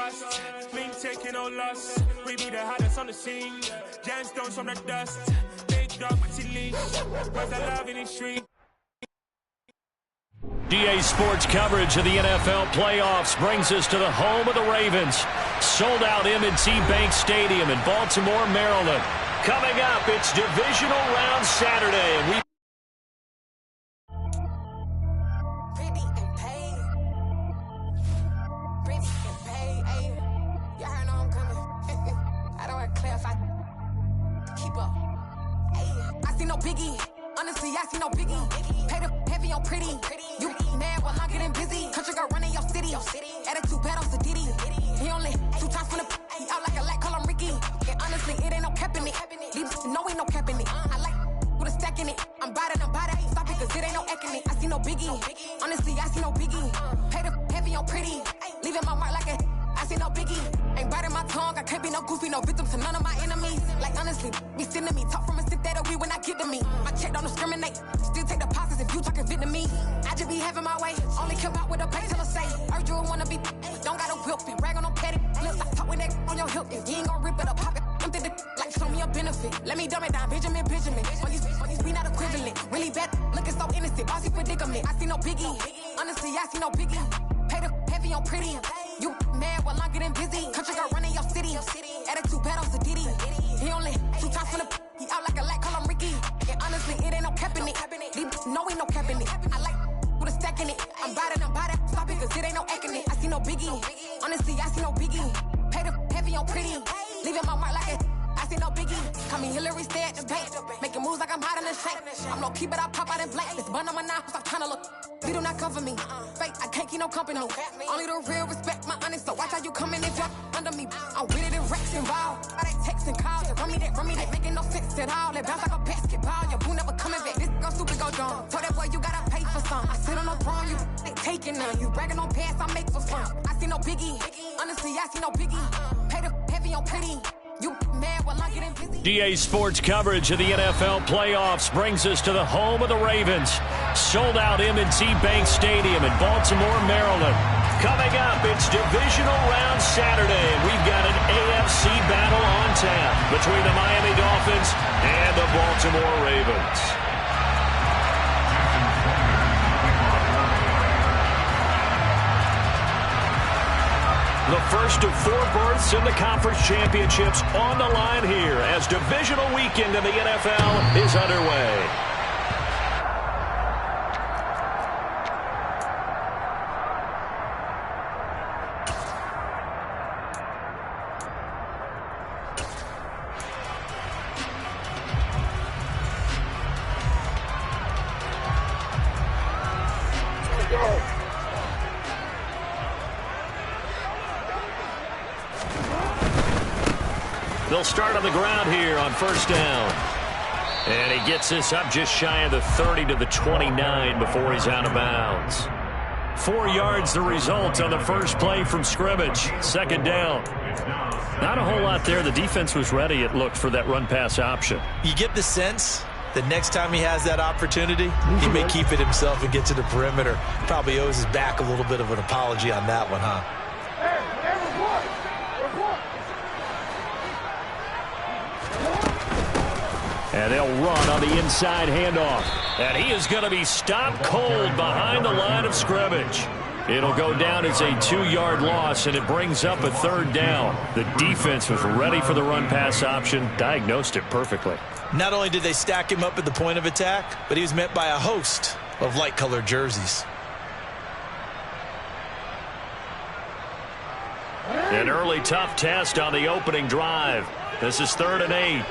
trust. Been taking no loss. We be the hardest on the scene. Gemstones from the dust. Big dog, Maxi Leash. Where's the love in the street? DA Sports coverage of the NFL playoffs brings us to the home of the Ravens. Sold out M&T Bank Stadium in Baltimore, Maryland. Coming up, it's divisional round Saturday, and we biggie. Honestly, I see no biggie. Paid up heavy on pretty. You mad while I'm getting busy. Country girl running your city. Attitude bad on Sadiddy. He only 2 times from the he out like a lack, call him Ricky. And honestly, it ain't no cap in it. These know ain't no cap in it. I like with a stack in it. I'm bout it. Stop it, cause it ain't no eck in it. I see no biggie. Honestly, I see no biggie. Paid up heavy on pretty. Leaving my mark like a I see no biggie. Ain't biting my tongue. I can't be no goofy, no victim to none of my enemies. Like honestly, be sending me talk from a stick that'll be when I get to me. My check don't discriminate. Still take deposits if you talking Vietnamese. I just be having my way. Only care about what the pay tell her say. Heard you wanna be, don't gotta whip it. Rag on no petty. Look like talk with that on your hip. If you ain't gon' rip it up, pop it. I'm thinking like show me a benefit. Let me dumb it down, Benjamin. All these we not equivalent. Really bad, looking so innocent. Bossy predicament. I see no biggie. Honestly, I see no biggie. Paid up heavy on pretty. You mad while I'm getting busy. Country girl running your city. Attitude bad on Sadiddy. He only 2 times from the he out like a lack, call him Ricky. And honestly, it ain't no cap in it. These know ain't no cap in it. I like with a stack in it. I'm bout it. Stop it, cause it ain't no eck in it. I see no biggie. Honestly, I see no biggie. Paid up heavy on pretty. Leaving my mark like a I see no biggie. Call me Hillary, stay at the bank. Making moves like I'm hot in the shank. I'm low key, but I pop out in blank. This bun on my knife, stop trying to look. They do not cover me. Fake, I can't keep no company. Only the real respect my honest. So watch how you come in and drop under me. I'm with it and Rex involved. I they text and call. Just run me that. Making no sense at all. They bounce like a basketball. Your boo never coming back. This go stupid, go dumb. Told that boy you gotta pay for some. I sit on no throne, you ain't taking none. You bragging on past, I make for fun. I see no biggie. Honestly, I see no biggie. Paid up heavy on pretty. You mad while I'm getting busy. DA Sports coverage of the NFL playoffs brings us to the home of the Ravens. Sold out M&T Bank Stadium in Baltimore, Maryland. Coming up, it's divisional round Saturday, and we've got an AFC battle on tap between the Miami Dolphins and the Baltimore Ravens. The first of 4 berths in the conference championships on the line here as divisional weekend in the NFL is underway. They'll start on the ground here on first down. And he gets this up just shy of the 30 to the 29 before he's out of bounds. 4 yards the result on the first play from scrimmage. Second down. Not a whole lot there. The defense was ready, it looked, for that run-pass option. You get the sense that next time he has that opportunity, he may keep it himself and get to the perimeter. Probably owes his back a little bit of an apology on that one, huh? And they'll run on the inside handoff. And he is going to be stopped cold behind the line of scrimmage. It'll go down as a 2-yard loss, and it brings up a third down. The defense was ready for the run-pass option, diagnosed it perfectly. Not only did they stack him up at the point of attack, but he was met by a host of light-colored jerseys. An early tough test on the opening drive. This is 3rd and 8.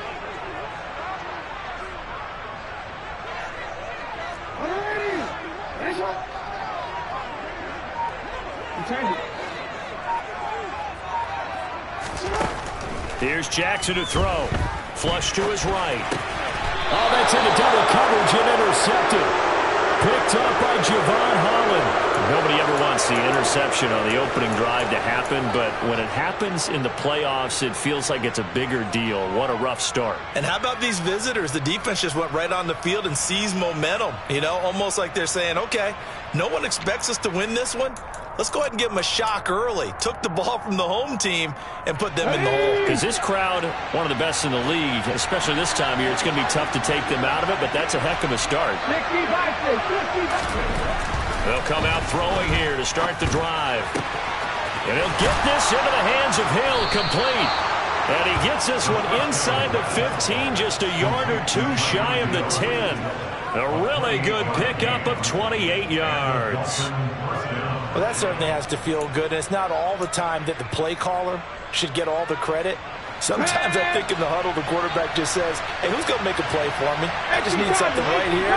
Here's Jackson to throw. Flush to his right. Oh, that's into double coverage and intercepted. Picked up by Javon Holland. Nobody ever wants the interception on the opening drive to happen, but when it happens in the playoffs, it feels like it's a bigger deal. What a rough start. And how about these visitors? The defense just went right on the field and seized momentum. You know, almost like they're saying, okay, no one expects us to win this one. let's go ahead and give them a shock early. Took the ball from the home team and put them in the hole. Because this crowd, one of the best in the league, especially this time of year, it's going to be tough to take them out of it, but that's a heck of a start. They'll come out throwing here to start the drive. And he'll get this into the hands of Hill, complete. And he gets this one inside the 15, just a yard or two shy of the 10. A really good pickup of 28 yards. Well, that certainly has to feel good. And it's not all the time that the play caller should get all the credit. Sometimes I think in the huddle, the quarterback just says, hey, who's going to make a play for me? I just need something right here.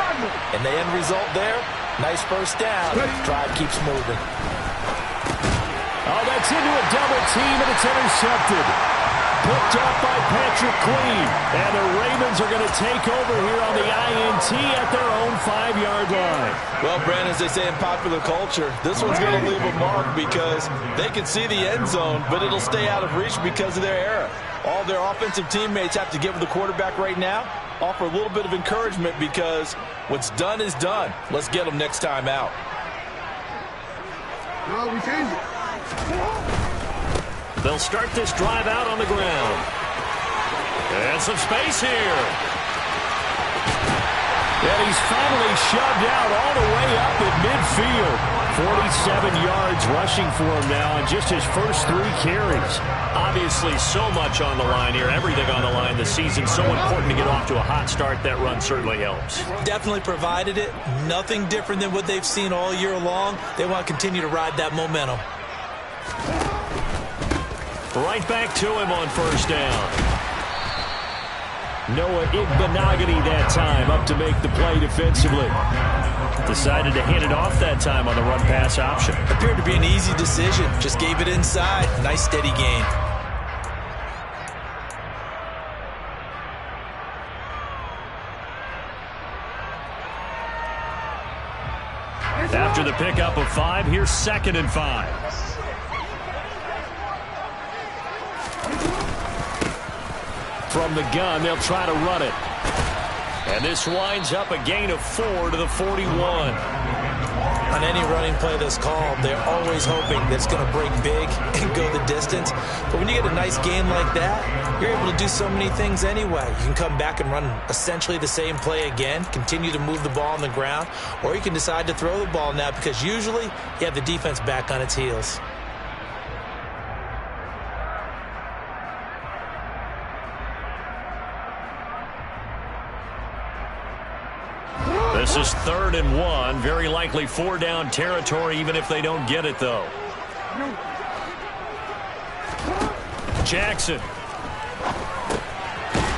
And the end result there, nice first down. Drive keeps moving. Oh, that's into a double team, and it's intercepted. Picked up by Patrick Queen. And the Ravens are going to take over here on the INT at their own 5-yard line. Well, Brandon, as they say in popular culture, this one's going to leave a mark because they can see the end zone, but it'll stay out of reach because of their error. All their offensive teammates have to give the quarterback right now, offer a little bit of encouragement because what's done is done. Let's get them next time out. No, we change it. They'll start this drive out on the ground. And some space here. And he's finally shoved out all the way up at midfield. 47 yards rushing for him now in just his first 3 carries. Obviously so much on the line here, everything on the line this season. So important to get off to a hot start. That run certainly helps. Definitely provided it. Nothing different than what they've seen all year long. They want to continue to ride that momentum. Right back to him on first down. Noah Igbenogany that time up to make the play defensively. Decided to hand it off that time on the run-pass option. Appeared to be an easy decision. Just gave it inside. Nice steady gain. After the pickup of 5, here's 2nd and 5. From the gun, they'll try to run it. And this winds up a gain of 4 to the 41. On any running play that's called, they're always hoping that it's going to break big and go the distance. But when you get a nice gain like that, you're able to do so many things anyway. You can come back and run essentially the same play again, continue to move the ball on the ground, or you can decide to throw the ball now because usually you have the defense back on its heels. This is 3rd and 1. Very likely 4-down territory, even if they don't get it, though. Jackson.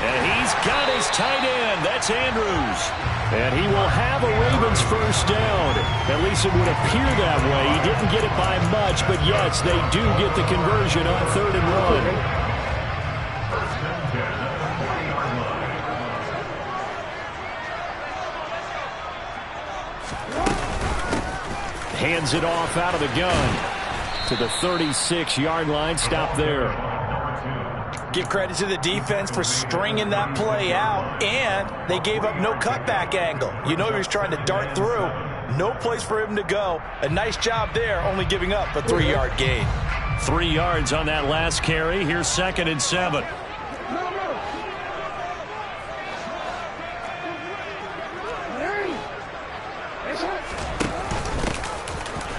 And he's got his tight end. That's Andrews. And he will have a Ravens first down. At least it would appear that way. He didn't get it by much, but yes, they do get the conversion on 3rd and 1. Hands it off out of the gun to the 36-yard line. Stop there. Give credit to the defense for stringing that play out, and they gave up no cutback angle. You know he was trying to dart through. No place for him to go. A nice job there, only giving up a 3-yard gain. 3 yards on that last carry. Here's 2nd and 7.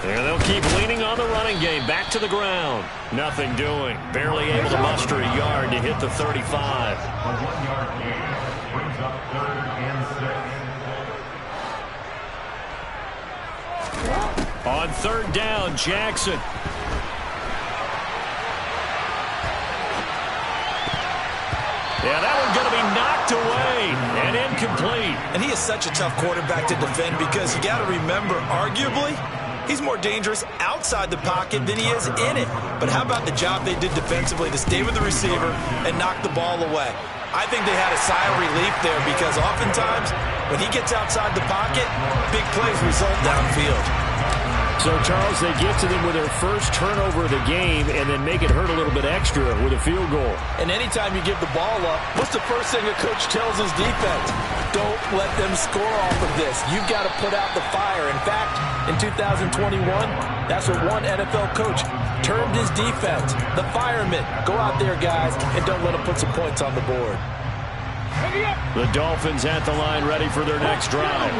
And they'll keep leaning on the running game. Back to the ground. Nothing doing. Barely able to muster a yard to hit the 35. On 3rd down, Jackson. Yeah, that one's going to be knocked away and incomplete. And he is such a tough quarterback to defend because you got to remember, arguably, he's more dangerous outside the pocket than he is in it. But how about the job they did defensively to stay with the receiver and knock the ball away? I think they had a sigh of relief there because oftentimes when he gets outside the pocket, big plays result downfield. So, Charles, they get to them with their first turnover of the game and then make it hurt a little bit extra with a field goal. And anytime you give the ball up, what's the first thing a coach tells his defense? don't let them score off of this. You've got to put out the fire. In fact, in 2021, that's what one NFL coach termed his defense, the firemen. Go out there, guys, and don't let them put some points on the board. The Dolphins at the line, ready for their next drive.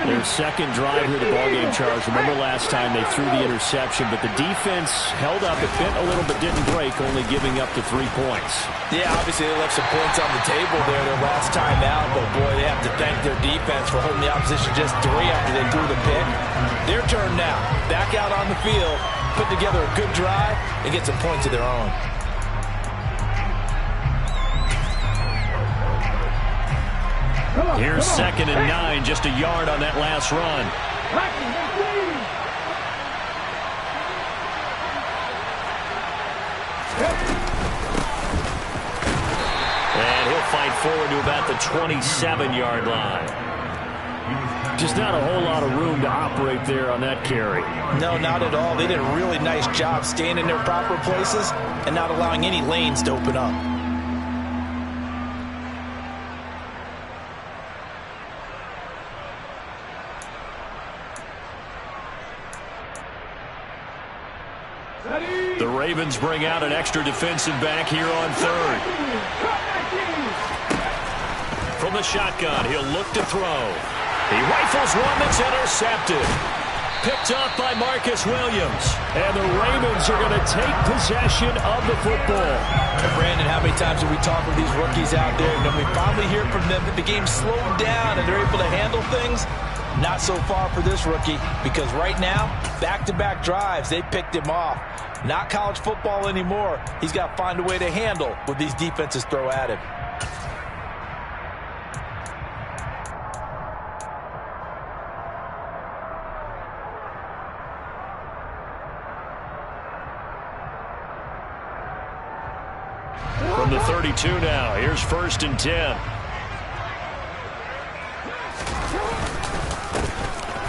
Their second drive here, the ballgame, Charles. Remember last time they threw the interception, but the defense held up. It bent a little but didn't break, only giving up the 3 points. Yeah, obviously they left some points on the table there their last time out, but boy, they have to thank their defense for holding the opposition just 3 after they threw the pick. Their turn now. Back out on the field, put together a good drive, and get some points of their own. Here's 2nd and 9, just a yard on that last run. And he'll fight forward to about the 27-yard line. Just not a whole lot of room to operate there on that carry. No, not at all. They did a really nice job staying in their proper places and not allowing any lanes to open up. The Ravens bring out an extra defensive back here on 3rd. From the shotgun, he'll look to throw. He rifles one that's intercepted. Picked off by Marcus Williams. And the Ravens are going to take possession of the football. Brandon, how many times have we talked with these rookies out there, and then we finally hear from them that the game slowed down and they're able to handle things? Not so far for this rookie, because right now, back-to-back drives, they picked him off. Not college football anymore. He's got to find a way to handle what these defenses throw at him. From the 32 now, here's 1st and 10.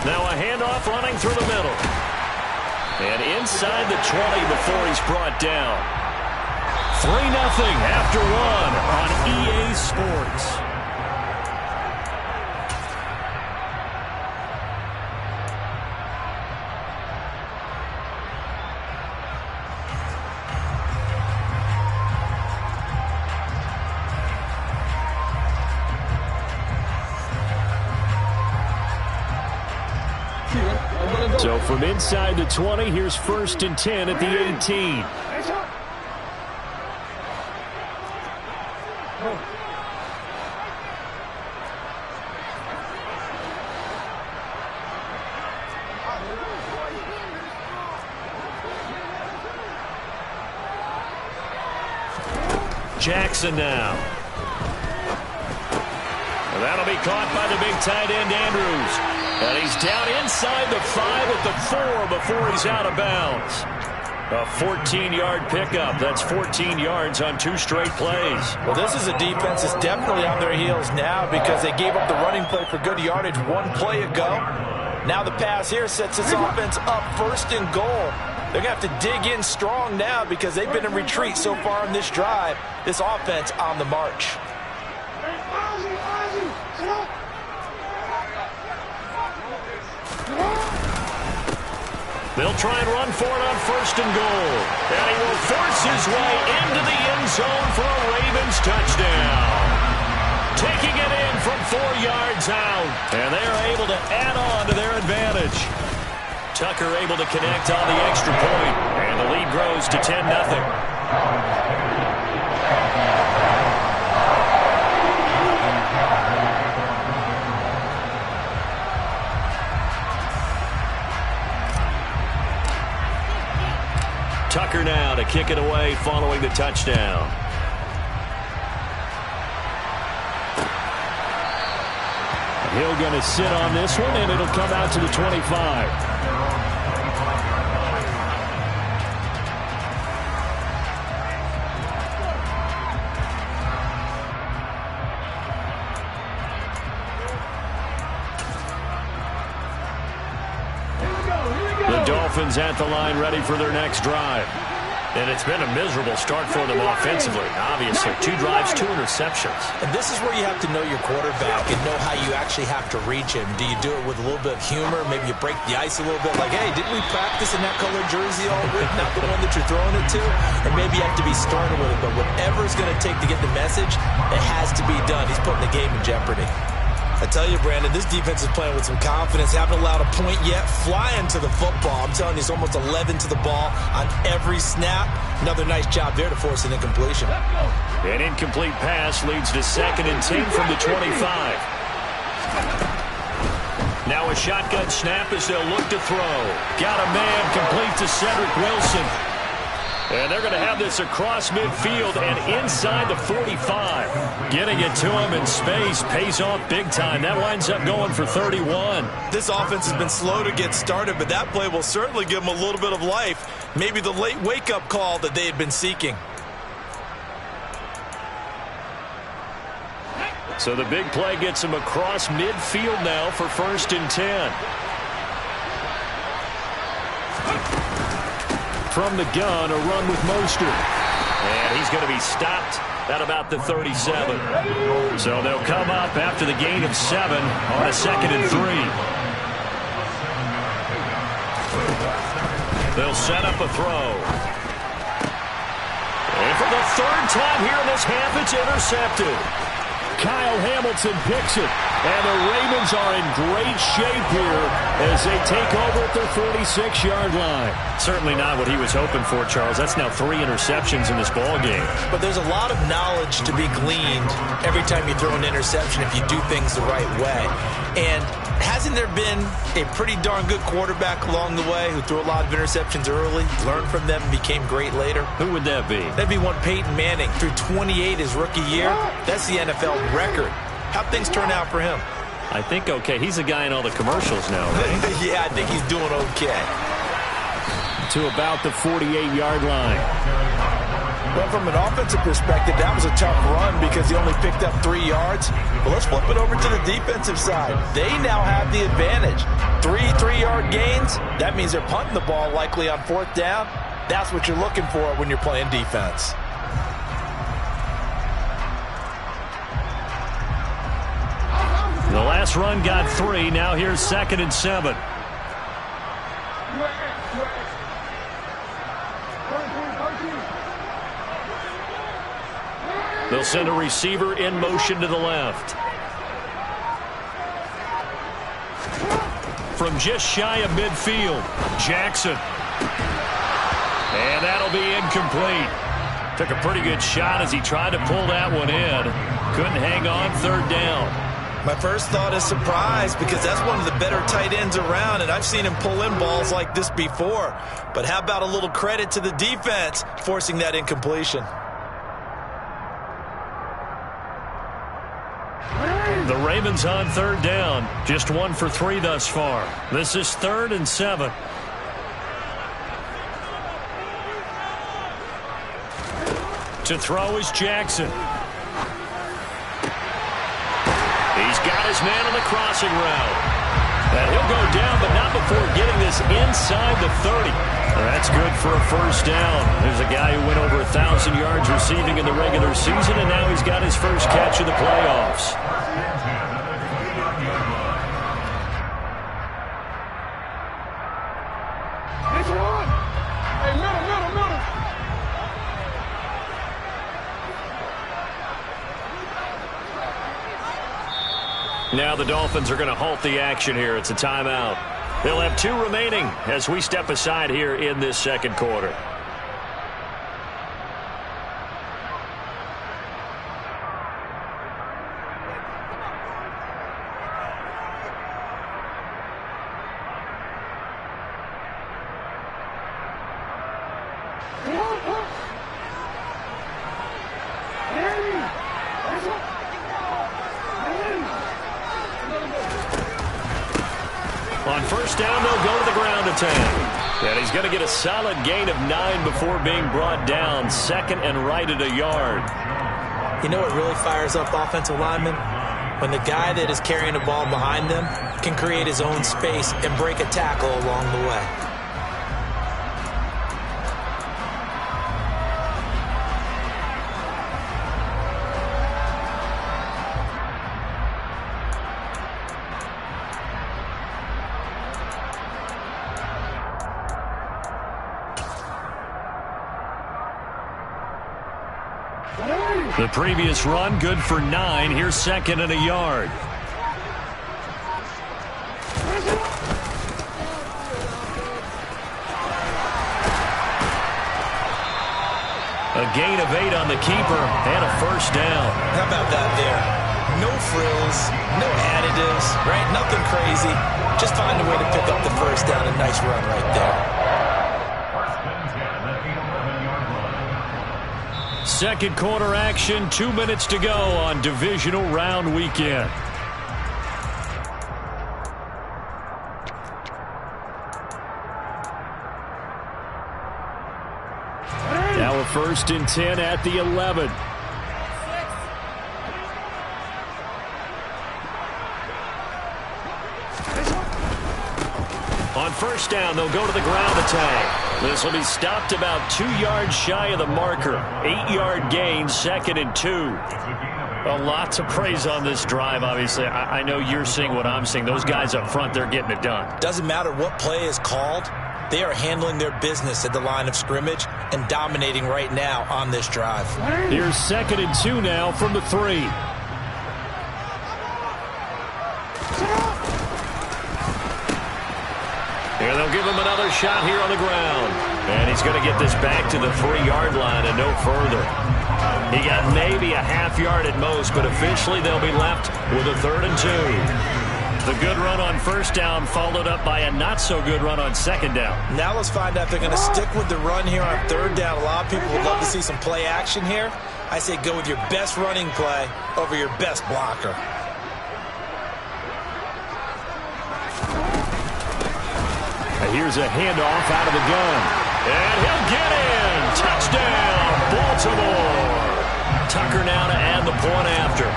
Now a handoff running through the middle. And inside the 20 before he's brought down. 3-0 after 1 on EA Sports. So from inside the 20, here's 1st and 10 at the 18. Jackson now. And that'll be caught by the big tight end, Andrews. And he's down inside the 5 at the 4 before he's out of bounds. A 14-yard pickup. That's 14 yards on 2 straight plays. Well, this is a defense that's definitely on their heels now because they gave up the running play for good yardage 1 play ago. Now the pass here sets this offense up 1st and goal. They're going to have to dig in strong now because they've been in retreat so far in this drive. This offense on the march. They'll try and run for it on 1st and goal. And he will force his way into the end zone for a Ravens touchdown. Taking it in from 4 yards out. And they're able to add on to their advantage. Tucker able to connect on the extra point. And the lead grows to 10-0. Tucker now to kick it away following the touchdown. Hill going to sit on this one, and it'll come out to the 25. The Dolphins at the line ready for their next drive. And it's been a miserable start for them offensively, obviously. 2 drives, 2 interceptions. And this is where you have to know your quarterback and know how you actually have to reach him. Do you do it with a little bit of humor? Maybe you break the ice a little bit, like, hey, didn't we practice in that colored jersey all week, not the one that you're throwing it to? Or maybe you have to be sterner with it, but whatever it's going to take to get the message, it has to be done. He's putting the game in jeopardy. I tell you, Brandon, this defense is playing with some confidence. Haven't allowed a point yet. Flying to the football. I'm telling you, it's almost 11 to the ball on every snap. Another nice job there to force an incompletion. An incomplete pass leads to 2nd and 10 from the 25. Now a shotgun snap as they'll look to throw. Got a man complete to Cedric Wilson. And they're going to have this across midfield and inside the 45. Getting it to him in space pays off big time. That winds up going for 31. This offense has been slow to get started, but that play will certainly give them a little bit of life. Maybe the late wake-up call that they had been seeking. So the big play gets him across midfield now for 1st and 10. From the gun, a run with Mostert. And he's going to be stopped at about the 37. So they'll come up after the gain of 7 on a 2nd and 3. They'll set up a throw. And for the 3rd time here in this half, it's intercepted. Kyle Hamilton picks it. And the Ravens are in great shape here as they take over at their 46-yard line. Certainly not what he was hoping for, Charles. That's now 3 interceptions in this ball game. But there's a lot of knowledge to be gleaned every time you throw an interception if you do things the right way. And hasn't there been a pretty darn good quarterback along the way who threw a lot of interceptions early, learned from them, and became great later? Who would that be? That'd be one Peyton Manning. Threw 28 his rookie year. That's the NFL record. How'd things turn out for him? I think okay. He's a guy in all the commercials now, right? Yeah, I think he's doing okay. To about the 48-yard line. Well, from an offensive perspective, that was a tough run because he only picked up 3 yards. But let's flip it over to the defensive side. They now have the advantage. 3 3-yard gains. That means they're punting the ball likely on 4th down. That's what you're looking for when you're playing defense. The last run got 3. Now here's 2nd and 7. They'll send a receiver in motion to the left. From just shy of midfield, Jackson. And that'll be incomplete. Took a pretty good shot as he tried to pull that one in. Couldn't hang on, 3rd down. My first thought is surprise because that's one of the better tight ends around, and I've seen him pull in balls like this before. But how about a little credit to the defense forcing that incompletion? The Ravens on 3rd down. Just 1 for 3 thus far. This is 3rd and 7. To throw is Jackson. He's got his man on the crossing route. And he'll go down, but not before getting this inside the 30. That's good for a 1st down. There's a guy who went over 1,000 yards receiving in the regular season, and now he's got his first catch of the playoffs. Now the Dolphins are going to halt the action here. It's a timeout. They'll have 2 remaining as we step aside here in this 2nd quarter. On 1st down, they'll go to the ground attack. And he's going to get a solid gain of 9 before being brought down. 2nd and right at a yard. You know what really fires up offensive linemen? When the guy that is carrying the ball behind them can create his own space and break a tackle along the way. The previous run, good for 9. Here's second and a yard. A gain of 8 on the keeper and a first down. How about that there? No frills, no additives, right? Nothing crazy. Just find a way to pick up the first down. A nice run right there. Second quarter action, 2 minutes to go on divisional round weekend. Now a 1st and 10 at the 11. On first down, they'll go to the ground attack. This will be stopped about 2 yards shy of the marker. 8-yard gain, 2nd and 2. A lot to praise on this drive, obviously. I know you're seeing what I'm seeing. Those guys up front, they're getting it done. Doesn't matter what play is called. They are handling their business at the line of scrimmage and dominating right now on this drive. Here's 2nd and 2 now from the 3. And they'll give him another shot here on the ground. And he's going to get this back to the 3-yard line and no further. He got maybe a half yard at most, but officially they'll be left with a 3rd and 2. The good run on first down followed up by a not-so-good run on second down. Now let's find out if they're going to stick with the run here on 3rd down. A lot of people would love to see some play action here. I say go with your best running play over your best blocker. Here's a handoff out of the gun. And he'll get in. Touchdown, Baltimore. Tucker now to add the point after.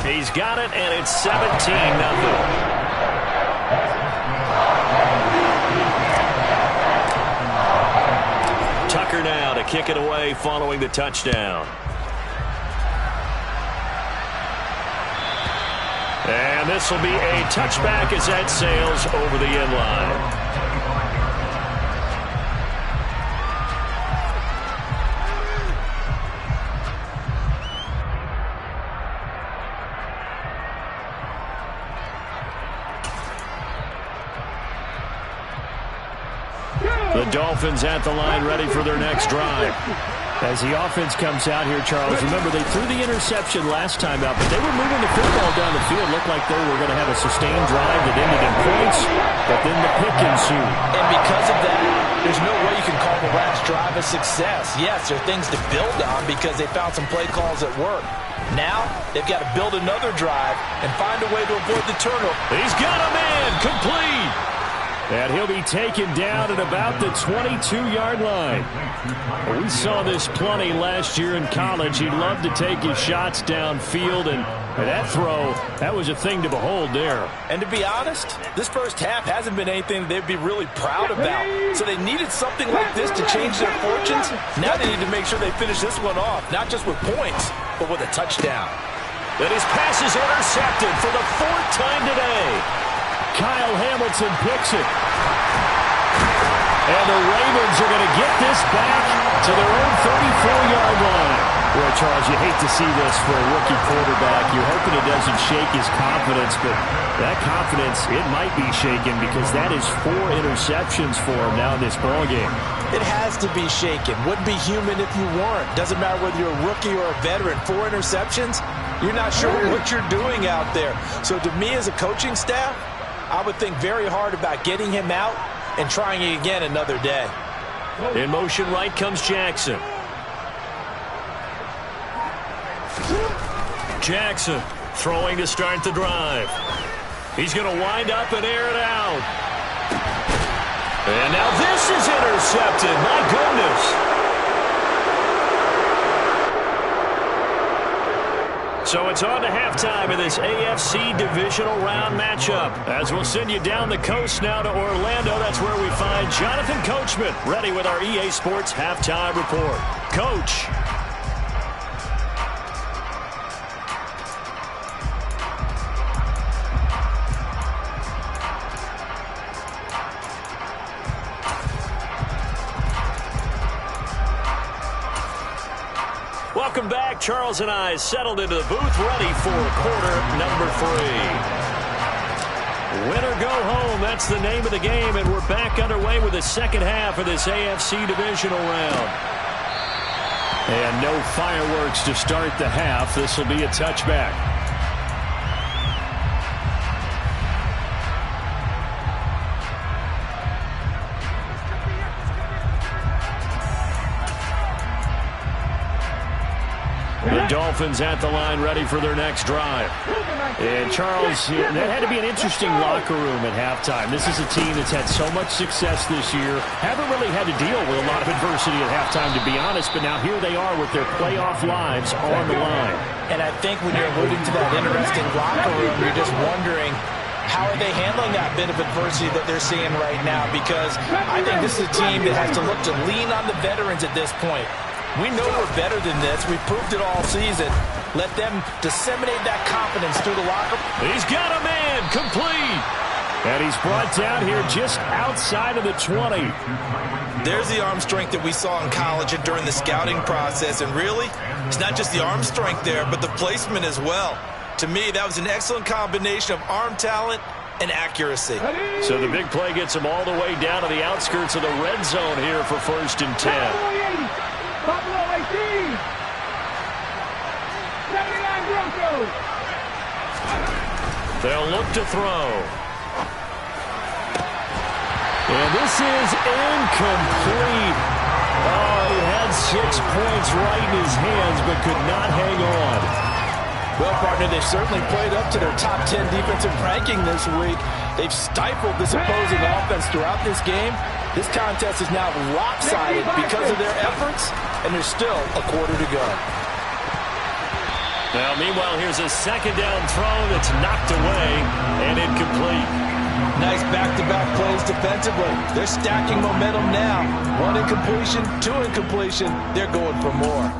He's got it, and it's 17-0. Tucker now to kick it away following the touchdown. And this will be a touchback as that sails over the end line. The Dolphins at the line ready for their next drive. As the offense comes out here, Charles, remember they threw the interception last time out, but they were moving the football down the field. Looked like they were going to have a sustained drive that ended in points, but then the pick ensued. And because of that, there's no way you can call the last drive a success. Yes, there are things to build on because they found some play calls that work. Now, they've got to build another drive and find a way to avoid the turnover. He's got a man complete. And he'll be taken down at about the 22-yard line. We saw this plenty last year in college. He loved to take his shots downfield, and that throw, that was a thing to behold there. And to be honest, this first half hasn't been anything they'd be really proud about. So they needed something like this to change their fortunes. Now they need to make sure they finish this one off, not just with points, but with a touchdown. And his pass is intercepted for the 4th time today. Kyle Hamilton picks it. And the Ravens are going to get this back to their own 34-yard line. Well, Charles, you hate to see this for a rookie quarterback. You're hoping it doesn't shake his confidence, but that confidence, it might be shaken because that is 4 interceptions for him now in this ballgame. It has to be shaken. Wouldn't be human if you weren't. Doesn't matter whether you're a rookie or a veteran. 4 interceptions, you're not sure what you're doing out there. So to me as a coaching staff, I would think very hard about getting him out and trying it again another day. In motion right comes Jackson. Jackson throwing to start the drive. He's going to wind up and air it out. And now this is intercepted. My goodness. So it's on to halftime in this AFC divisional round matchup. As we'll send you down the coast now to Orlando, that's where we find Jonathan Coachman ready with our EA Sports halftime report. Coach. Welcome back. Charles and I settled into the booth, ready for quarter number 3. Win or go home, that's the name of the game, and we're back underway with the second half of this AFC divisional round. And no fireworks to start the half. This will be a touchback. The Dolphins at the line, ready for their next drive. And Charles, that had to be an interesting locker room at halftime. This is a team that's had so much success this year. Haven't really had to deal with a lot of adversity at halftime, to be honest. But now here they are with their playoff lives on the line. And I think when you're alluding to that interesting locker room, you're just wondering, how are they handling that bit of adversity that they're seeing right now? Because I think this is a team that has to look to lean on the veterans at this point. We know we're better than this. We've proved it all season. Let them disseminate that confidence through the locker room. He's got a man, complete. And he's brought down here just outside of the 20. There's the arm strength that we saw in college and during the scouting process. And really, it's not just the arm strength there, but the placement as well. To me, that was an excellent combination of arm talent and accuracy. So the big play gets him all the way down to the outskirts of the red zone here for 1st and 10. Buffalo 18. 79 Broncos. They'll look to throw. And this is incomplete. Oh, he had 6 points right in his hands, but could not hang on. Well, partner, they've certainly played up to their top 10 defensive ranking this week. They've stifled this opposing offense throughout this game. This contest is now lopsided because of their efforts, and there's still a quarter to go. Now, meanwhile, here's a second down throw that's knocked away and incomplete. Nice back-to-back plays defensively. They're stacking momentum now. 1 incompletion, 2 incompletion. They're going for more.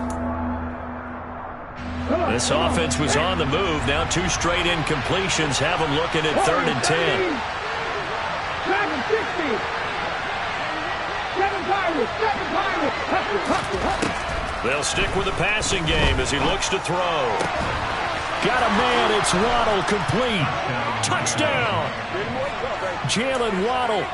This offense was on the move. Now 2 straight incompletions have them looking at 3rd and 10. 760. They'll stick with the passing game as he looks to throw. Got a man, it's Waddle, complete. Touchdown! Jalen Waddle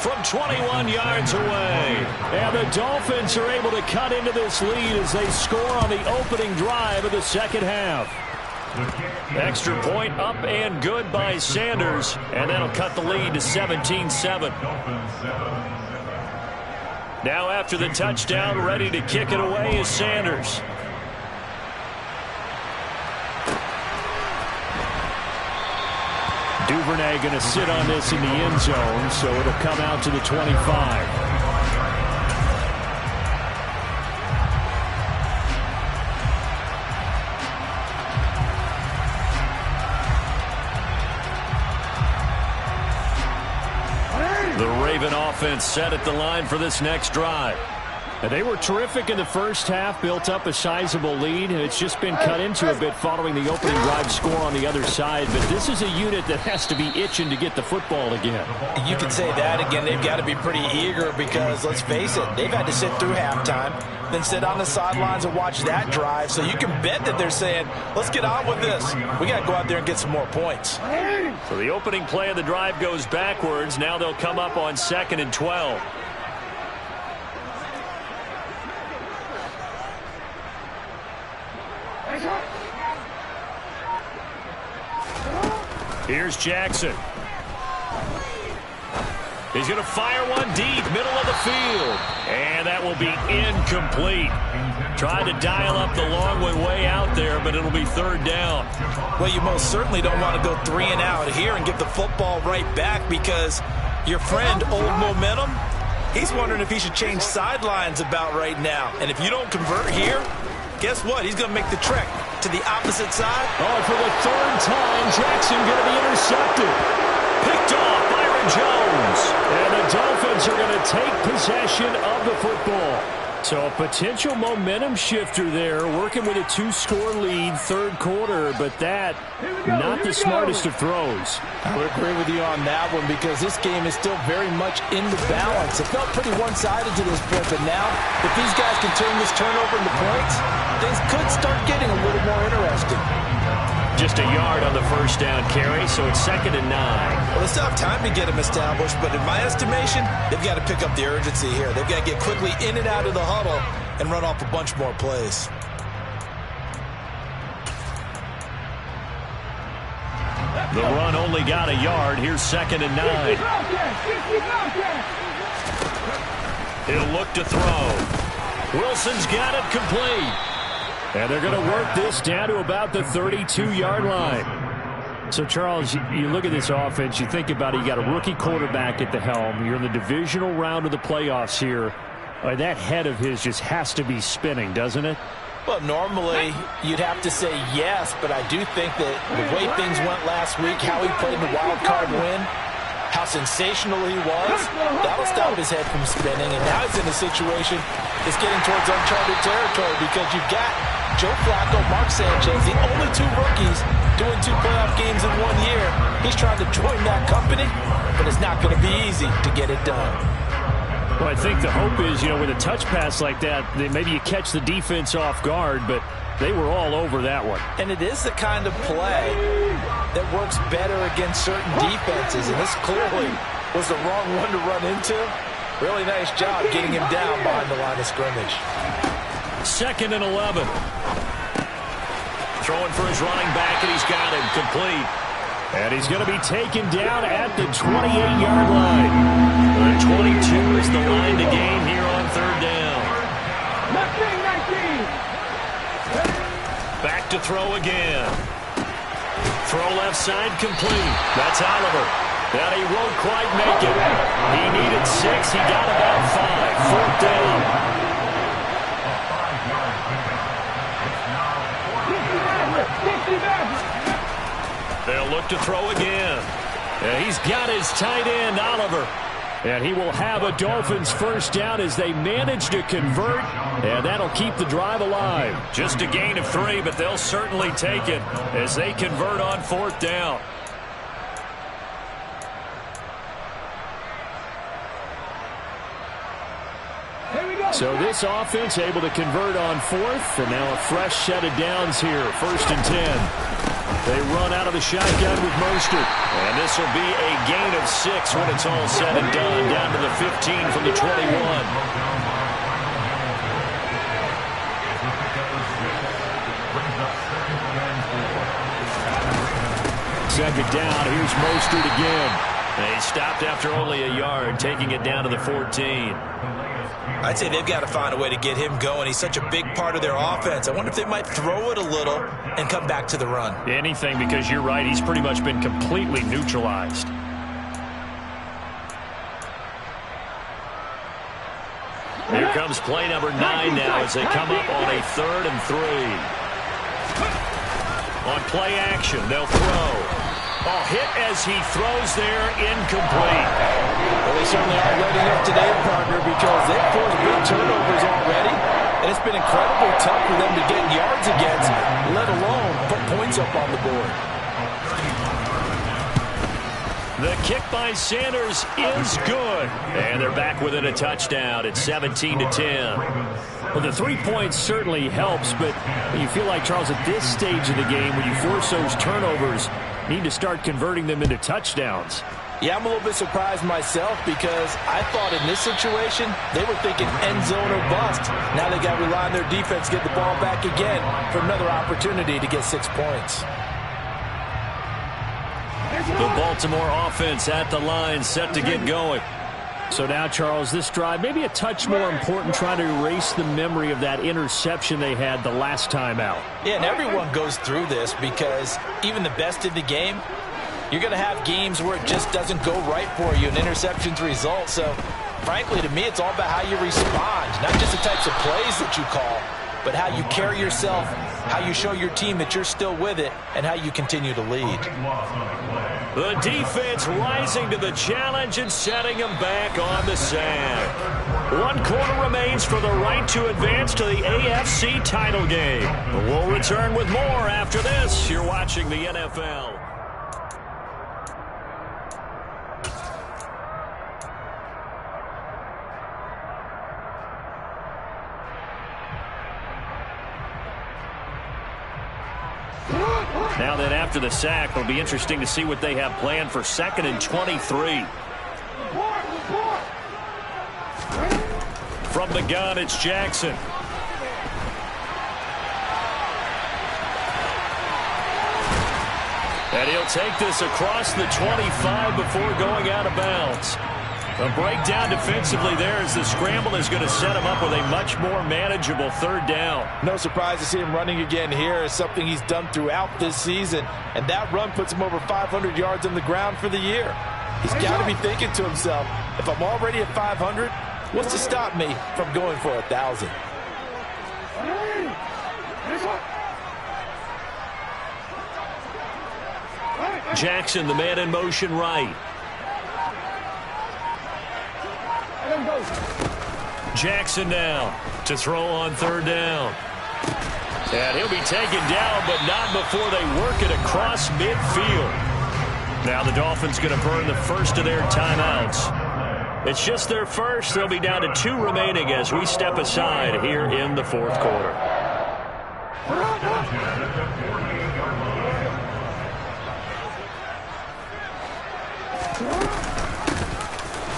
from 21 yards away. And the Dolphins are able to cut into this lead as they score on the opening drive of the second half. Extra point up and good by Sanders, and that'll cut the lead to 17-7. Now after the touchdown, ready to kick it away is Sanders. Duvernay going to sit on this in the end zone, so it'll come out to the 25. The Raven offense set at the line for this next drive. And they were terrific in the first half, built up a sizable lead, and it's just been cut into a bit following the opening drive score on the other side. But this is a unit that has to be itching to get the football again. You could say that again. They've got to be pretty eager because, let's face it, they've had to sit through halftime, then sit on the sidelines and watch that drive. So you can bet that they're saying, let's get on with this. We got to go out there and get some more points. So the opening play of the drive goes backwards. Now they'll come up on 2nd and 12. Here's Jackson. He's going to fire one deep, middle of the field. And that will be incomplete. Tried to dial up the long way out there, but it'll be 3rd down. Well, you most certainly don't want to go 3 and out here and get the football right back because your friend, Old Momentum, he's wondering if he should change sidelines about right now. And if you don't convert here, guess what? He's going to make the trek to the opposite side. Oh, for the 3rd time, Jackson going to be intercepted. Picked off Byron Jones. And the Dolphins are going to take possession of the football. So a potential momentum shifter there, working with a 2-score lead, third quarter, but that, not the smartest of throws. I would agree with you on that one because this game is still very much in the balance. It felt pretty one-sided to this point, but now, if these guys can turn this turnover into points, things could start getting a little more interesting. Just a yard on the first down carry, so it's 2nd and 9. Well, they still have time to get him established, but in my estimation, they've got to pick up the urgency here. They've got to get quickly in and out of the huddle and run off a bunch more plays. The run only got a yard. Here's 2nd and 9. He'll look to throw. Wilson's got it complete. And they're going to work this down to about the 32-yard line. So, Charles, you look at this offense, you think about it, you got a rookie quarterback at the helm. You're in the divisional round of the playoffs here. That head of his just has to be spinning, doesn't it? Well, normally you'd have to say yes, but I do think that the way things went last week, how he played in the wild card win, how sensational he was, that'll stop his head from spinning. And now he's in a situation that's getting towards uncharted territory because you've got Joe Flacco, Mark Sanchez, the only 2 rookies doing 2 playoff games in 1 year. He's trying to join that company, but it's not going to be easy to get it done. Well, I think the hope is, with a touch pass like that, maybe you catch the defense off guard, but they were all over that one. And it is the kind of play that works better against certain defenses, and this clearly was the wrong one to run into. Really nice job getting him down behind the line of scrimmage. 2nd and 11. Throwing for his running back, and he's got him complete. And he's going to be taken down at the 28-yard line. The 22 is the line to gain here on 3rd down. 19. Back to throw again. Throw left side complete. That's Oliver. And he won't quite make it. He needed 6. He got about 5. 4th down. They'll look to throw again. And he's got his tight end, Oliver. And he will have a Dolphins first down as they manage to convert. And that'll keep the drive alive. Just a gain of 3, but they'll certainly take it as they convert on 4th down. So this offense able to convert on 4th, and now a fresh set of downs here, 1st and 10. They run out of the shotgun with Mostert, and this will be a gain of 6 when it's all said and done, down to the 15 from the 21. 2nd down, here's Mostert again. They stopped after only a yard, taking it down to the 14. I'd say they've got to find a way to get him going. He's such a big part of their offense. I wonder if they might throw it a little and come back to the run. Anything, because you're right, he's pretty much been completely neutralized. Here comes play number 9 now as they come up on a 3rd and 3. On play action, they'll throw. Oh, hit as he throws there, incomplete. Well, they certainly are letting up today, partner, because they've forced big turnovers already, and it's been incredibly tough for them to get yards against, let alone put points up on the board. The kick by Sanders is good. And they're back within a touchdown. It's 17-10. Well, the 3 points certainly helps, but you feel like, Charles, at this stage of the game, when you force those turnovers, need to start converting them into touchdowns. Yeah, I'm a little bit surprised myself because I thought in this situation they were thinking end zone or bust. Now they got to rely on their defense to get the ball back again for another opportunity to get 6 points. The Baltimore offense at the line, set to get going. So now, Charles, this drive maybe a touch more important, trying to erase the memory of that interception they had the last time out. Yeah, and everyone goes through this because even the best in the game, you're going to have games where it just doesn't go right for you, and interceptions result. So, frankly, to me, it's all about how you respond, not just the types of plays that you call. but how you carry yourself, how you show your team that you're still with it, and how you continue to lead. The defense rising to the challenge and setting them back on the sack. 1 quarter remains for the right to advance to the AFC title game. We'll return with more after this. You're watching the NFL. Now then, after the sack, it'll be interesting to see what they have planned for 2nd and 23. From the gun, it's Jackson. And he'll take this across the 25 before going out of bounds. A breakdown defensively there as the scramble is going to set him up with a much more manageable 3rd down. No surprise to see him running again here. It's something he's done throughout this season. And that run puts him over 500 yards on the ground for the year. He's got to be thinking to himself, if I'm already at 500, what's to stop me from going for 1,000? Jackson, the man in motion right. Jackson now to throw on 3rd down. And he'll be taken down, but not before they work it across midfield. Now the Dolphins going to burn the first of their timeouts. It's just their first. They'll be down to 2 remaining as we step aside here in the 4th quarter.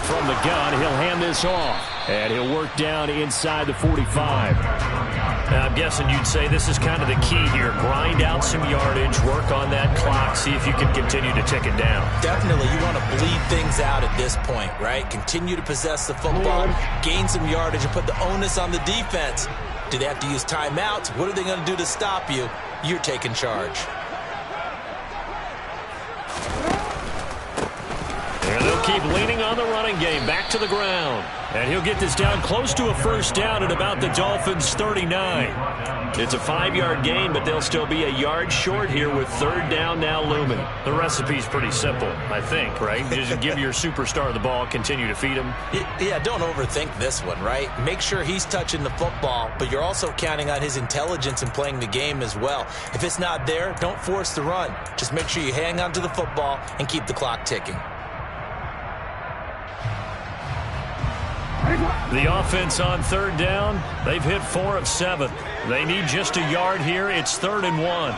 From the gun, he'll hand this off. And he'll work down inside the 45. Now, I'm guessing you'd say this is kind of the key here. Grind out some yardage, work on that clock, see if you can continue to tick it down. Definitely, you want to bleed things out at this point, right? Continue to possess the football, gain some yardage, and put the onus on the defense. Do they have to use timeouts? What are they going to do to stop you? You're taking charge. And they'll keep leaning on the running game. Back to the ground. And he'll get this down close to a 1st down at about the Dolphins' 39. It's a 5-yard gain, but they'll still be a yard short here with 3rd down now looming. The recipe's pretty simple, I think, right? Just give your superstar the ball, continue to feed him. Yeah, don't overthink this one, right? Make sure he's touching the football, but you're also counting on his intelligence in playing the game as well. If it's not there, don't force the run. Just make sure you hang on to the football and keep the clock ticking. The offense on 3rd down, they've hit 4 of 7. They need just a yard here. It's 3rd and 1.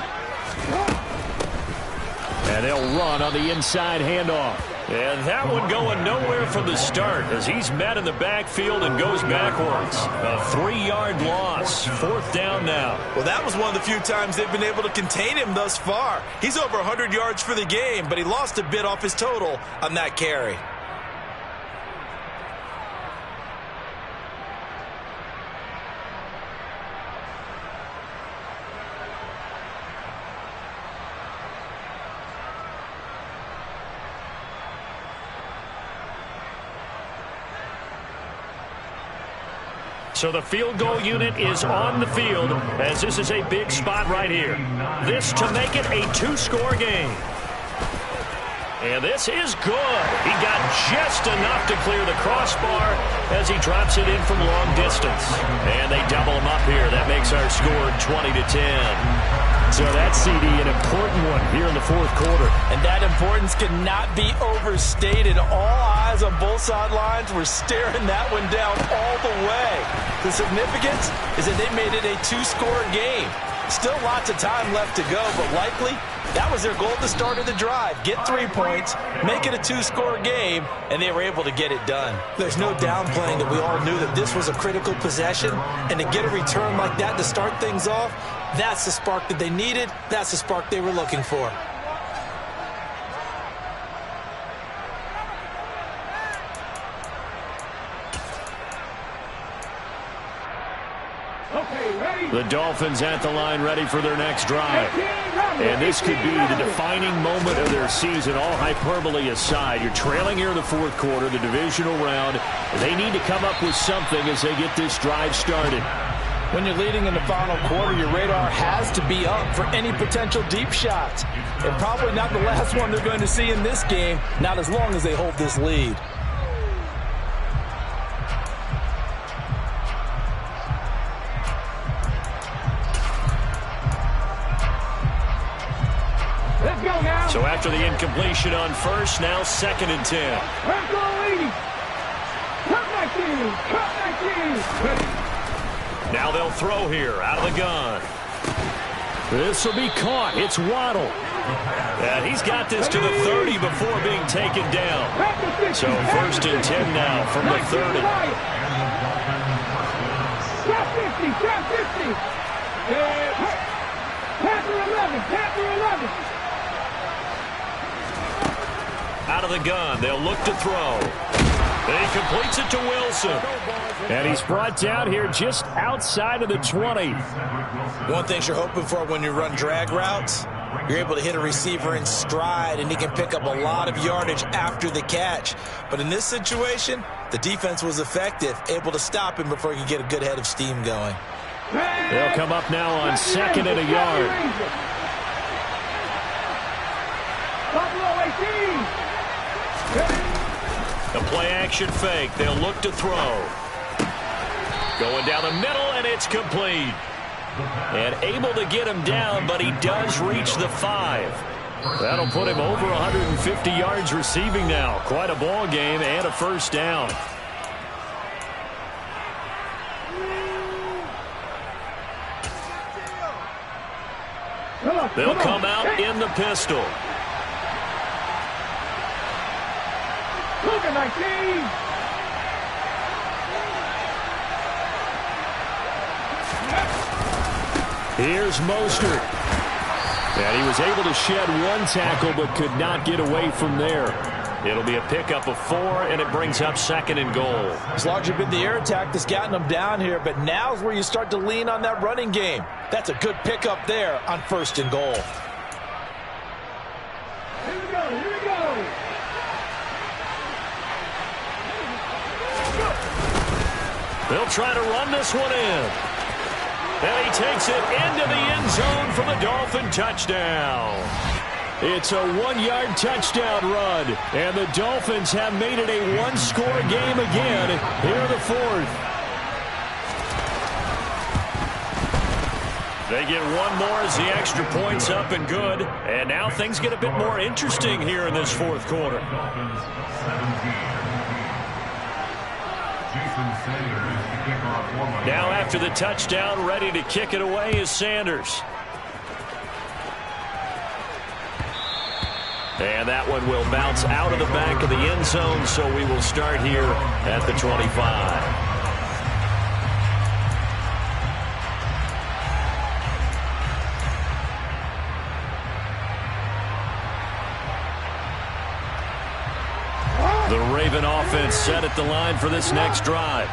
And they'll run on the inside handoff. And that one going nowhere from the start as he's met in the backfield and goes backwards. A 3-yard loss. 4th down now. Well, that was one of the few times they've been able to contain him thus far. He's over 100 yards for the game, but he lost a bit off his total on that carry. So the field goal unit is on the field as this is a big spot right here. This to make it a 2-score game. And this is good. He got just enough to clear the crossbar as he drops it in from long distance. And they double him up here. That makes our score 20-10. So that, CD, an important one here in the 4th quarter. And that importance cannot be overstated. All eyes on both sidelines were staring that one down all the way. The significance is that they made it a 2-score game. Still lots of time left to go, but likely that was their goal at the start of the drive. Get 3 points, make it a 2-score game, and they were able to get it done. There's no downplaying that we all knew that this was a critical possession, and to get a return like that to start things off, that's the spark that they needed. That's the spark they were looking for. The Dolphins at the line ready for their next drive. And this could be the defining moment of their season, all hyperbole aside. You're trailing here in the 4th quarter, the divisional round. They need to come up with something as they get this drive started. When you're leading in the final quarter, your radar has to be up for any potential deep shots. And probably not the last one they're going to see in this game, not as long as they hold this lead. Let's go now. So after the incompletion on first, now 2nd and 10. Let's go, ladies. Cut that team. Cut that team. Now they'll throw here out of the gun. This will be caught. It's Waddle. And he's got this to the 30 before being taken down. So 1st and 10 now from the 30. Top 50, top 50. Panther 11, Panther 11. Out of the gun, they'll look to throw. He completes it to Wilson. And he's brought down here just outside of the 20. One thing you're hoping for when you run drag routes, you're able to hit a receiver in stride, and he can pick up a lot of yardage after the catch. But in this situation, the defense was effective, able to stop him before he could get a good head of steam going. They'll come up now on 2nd and a yard. Buffalo 18. The play-action fake. They'll look to throw. Going down the middle, and it's complete. And able to get him down, but he does reach the 5. That'll put him over 150 yards receiving now. Quite a ball game and a 1st down. They'll come out in the pistol. Look at 19. Here's Mostert. And he was able to shed one tackle but could not get away from there. It'll be a pickup of 4, and it brings up 2nd and goal. It's largely been the air attack that's gotten them down here, but now's where you start to lean on that running game. That's a good pickup there on 1st and goal. Here we go, here we go. They'll try to run this one in. And he takes it into the end zone for the Dolphin touchdown. It's a 1-yard touchdown run, and the Dolphins have made it a one-score game again here in the 4th. They get one more as the extra point's up and good, and now things get a bit more interesting here in this 4th quarter. Now after the touchdown, ready to kick it away is Sanders. And that one will bounce out of the back of the end zone, so we will start here at the 25. The Raven offense set at the line for this next drive.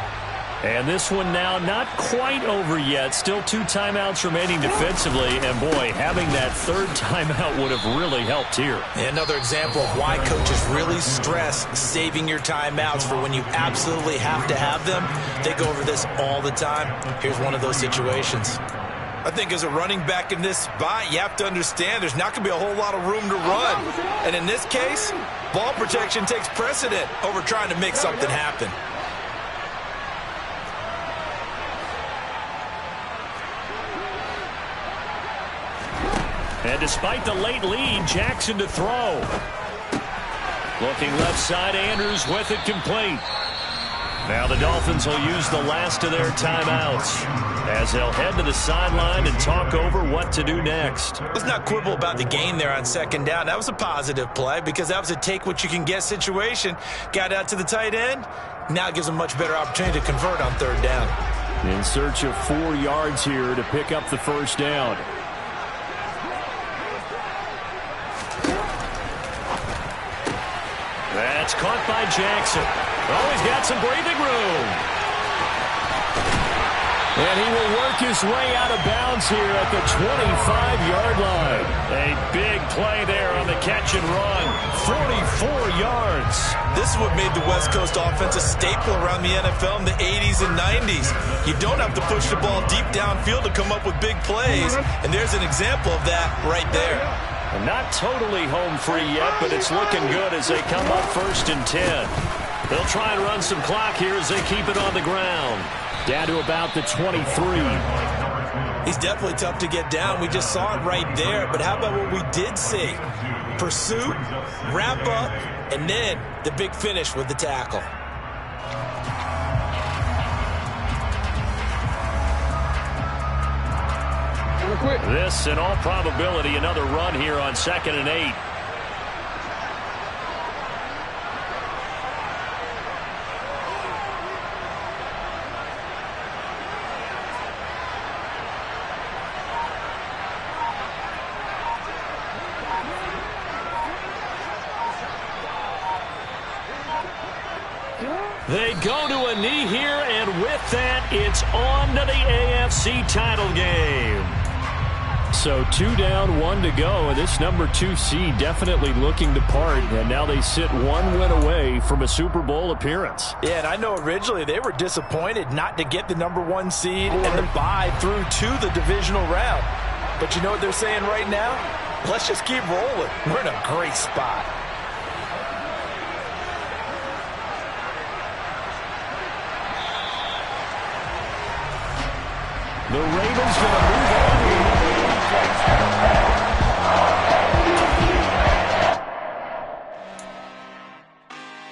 And this one now not quite over yet. Still 2 timeouts remaining defensively. And, boy, having that 3rd timeout would have really helped here. Another example of why coaches really stress saving your timeouts for when you absolutely have to have them. They go over this all the time. Here's one of those situations. I think as a running back in this spot, you have to understand there's not going to be a whole lot of room to run. And in this case, ball protection takes precedent over trying to make something happen. And despite the late lead, Jackson to throw. Looking left side, Andrews with it complete. Now the Dolphins will use the last of their timeouts as they'll head to the sideline and talk over what to do next. Let's not quibble about the gain there on 2nd down. That was a positive play because that was a take-what-you-can-get situation. Got out to the tight end. Now it gives them a much better opportunity to convert on 3rd down. In search of 4 yards here to pick up the 1st down. That's caught by Jackson. Oh, he's got some breathing room. And he will work his way out of bounds here at the 25-yard line. A big play there on the catch and run. 44 yards. This is what made the West Coast offense a staple around the NFL in the 80s and 90s. You don't have to push the ball deep downfield to come up with big plays, and there's an example of that right there. And not totally home free yet, but it's looking good as they come up 1st and 10. They'll try and run some clock here as they keep it on the ground. Down to about the 23. He's definitely tough to get down. We just saw it right there. But how about what we did see? Pursuit, wrap up, and then the big finish with the tackle. This, in all probability, another run here on 2nd and 8. They go to a knee here, and with that, it's on to the AFC title game. So 2 down, 1 to go, and this number 2 seed definitely looking to part, and now they sit 1 win away from a Super Bowl appearance. Yeah, and I know originally they were disappointed not to get the number 1 seed and the bye through to the divisional round. But you know what they're saying right now? Let's just keep rolling. We're in a great spot. The Ravens going to move on.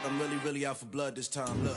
I'm really out for blood this time. Look.